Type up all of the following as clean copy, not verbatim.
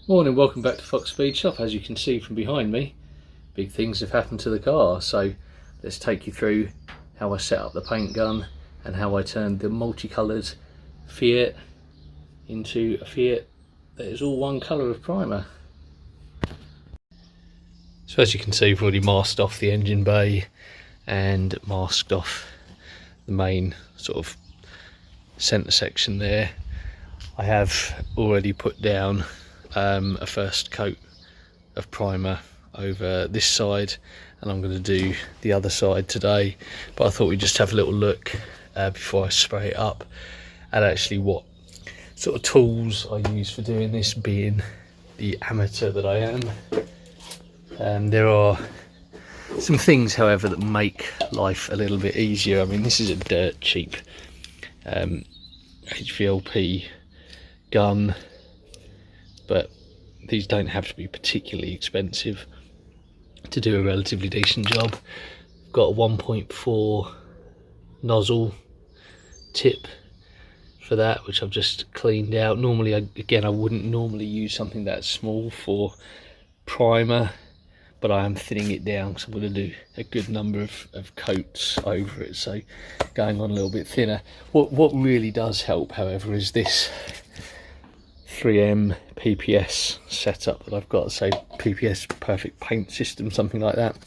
Morning, welcome back to Fox Speed Shop. As you can see from behind me, big things have happened to the car. So let's take you through how I set up the paint gun and how I turned the multicoloured Fiat into a Fiat that is all one colour of primer. So as you can see, I've already masked off the engine bay and masked off the main sort of centre section there. I have already put down a first coat of primer over this side, and I'm going to do the other side today, but I thought we'd just have a little look before I spray it up at actually what sort of tools I use for doing this, being the amateur that I am. There are some things, however, that make life a little bit easier. I mean, this is a dirt cheap HVLP gun, but these don't have to be particularly expensive to do a relatively decent job. I've got a 1.4 nozzle tip for that, which I've just cleaned out. Normally, I wouldn't normally use something that small for primer, but I am thinning it down because I'm going to do a good number of coats over it, so going on a little bit thinner. What really does help, however, is this 3M PPS setup that I've got. So PPS, perfect paint system, something like that.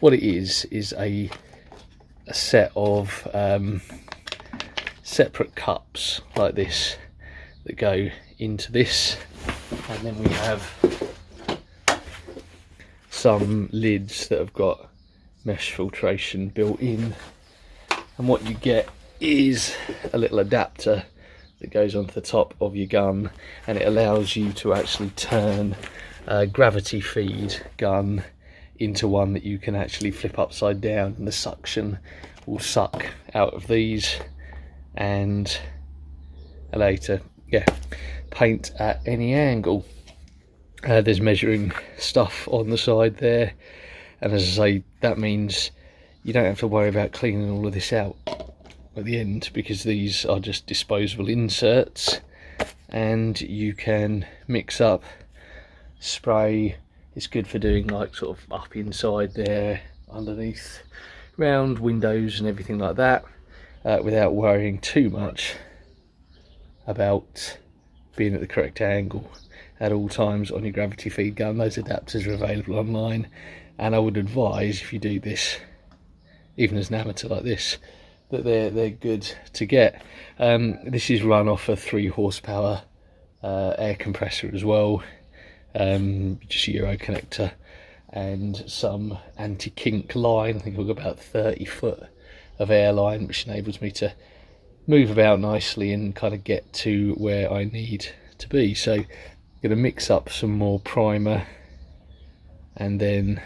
What it is a set of separate cups like this that go into this, and then we have some lids that have got mesh filtration built in, and what you get is a little adapter that goes onto the top of your gun, and it allows you to actually turn a gravity feed gun into one that you can actually flip upside down, and the suction will suck out of these and allow you to paint at any angle. There's measuring stuff on the side there, and as I say, that means you don't have to worry about cleaning all of this out at the end, because these are just disposable inserts, and you can mix up spray. It's good for doing like sort of up inside there, underneath, round windows and everything like that, without worrying too much about being at the correct angle at all times on your gravity feed gun. Those adapters are available online, and I would advise, if you do this even as an amateur like this, that they're good to get. This is run off a 3 horsepower air compressor as well, just a Euro connector and some anti-kink line. I think I've got about 30 foot of air line, which enables me to move about nicely and kind of get to where I need to be. So I'm going to mix up some more primer, and then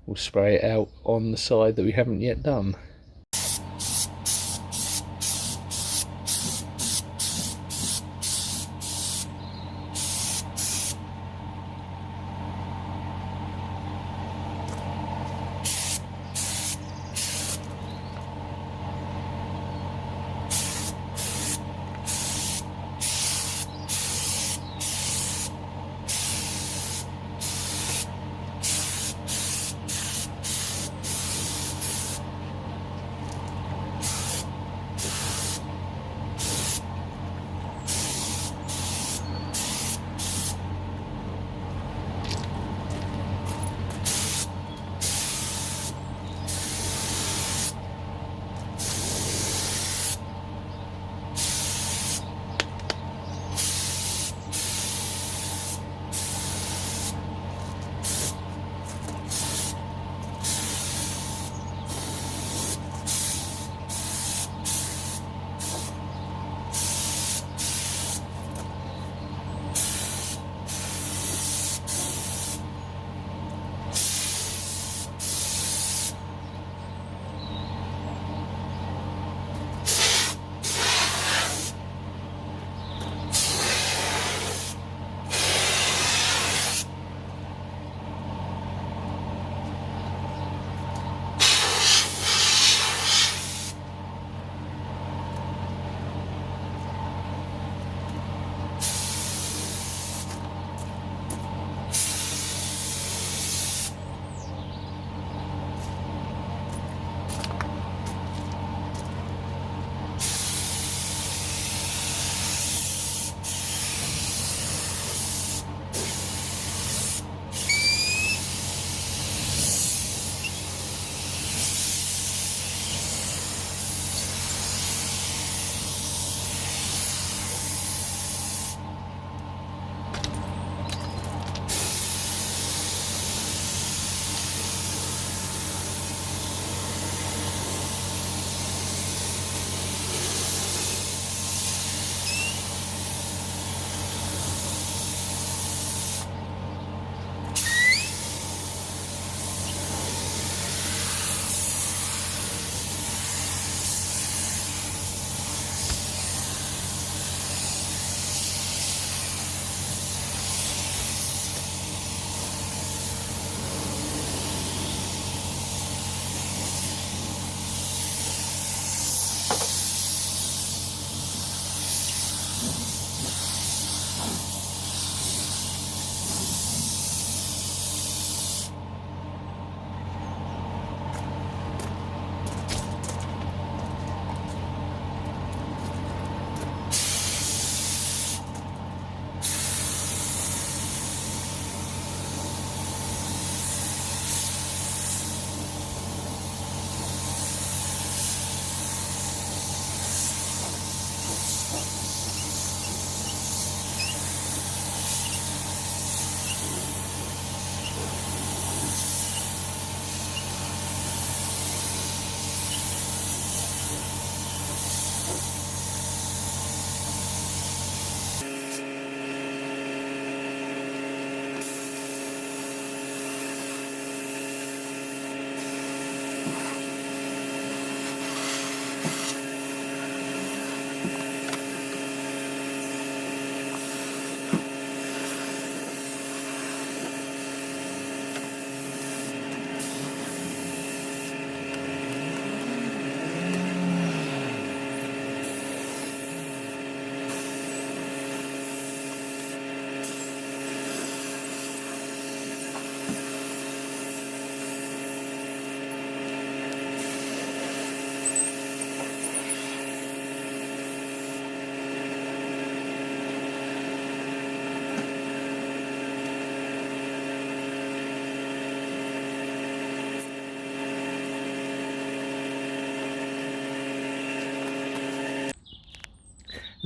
we'll spray it out on the side that we haven't yet done.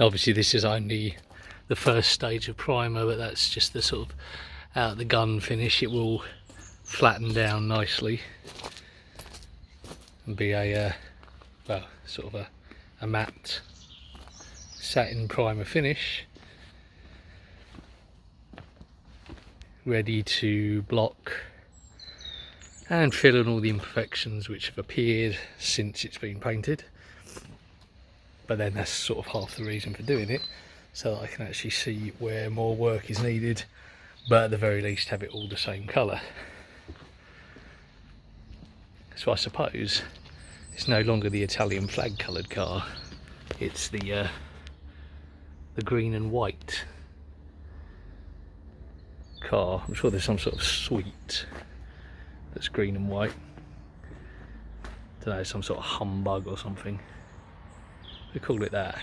Obviously this is only the first stage of primer, but that's just the sort of out the gun finish. It will flatten down nicely and be a well, sort of a matte satin primer finish, ready to block and fill in all the imperfections which have appeared since it's been painted. But then that's sort of half the reason for doing it, so that I can actually see where more work is needed, but at the very least have it all the same colour. So I suppose it's no longer the Italian flag coloured car, it's the green and white car. I'm sure there's some sort of suite that's green and white. I don't know, some sort of humbug or something. We call it that.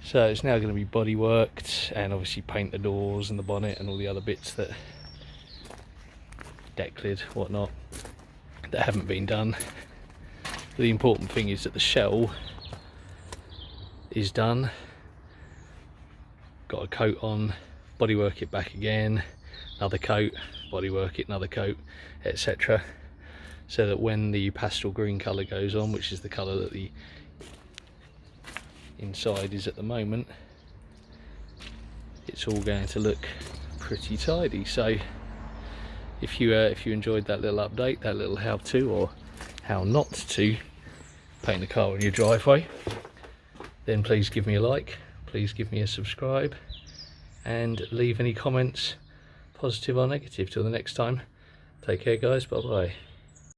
So it's now going to be body worked and obviously paint the doors and the bonnet and all the other bits that deck lid, whatnot, that haven't been done. The important thing is that the shell is done. Got a coat on, bodywork it back again, another coat, bodywork it, another coat, etc. So that when the pastel green colour goes on, which is the colour that the inside is at the moment, it's all going to look pretty tidy. So if you enjoyed that little update, that little how to or how not to paint the car on your driveway, then please give me a like, please give me a subscribe, and leave any comments, positive or negative. Till the next time, take care guys, bye bye.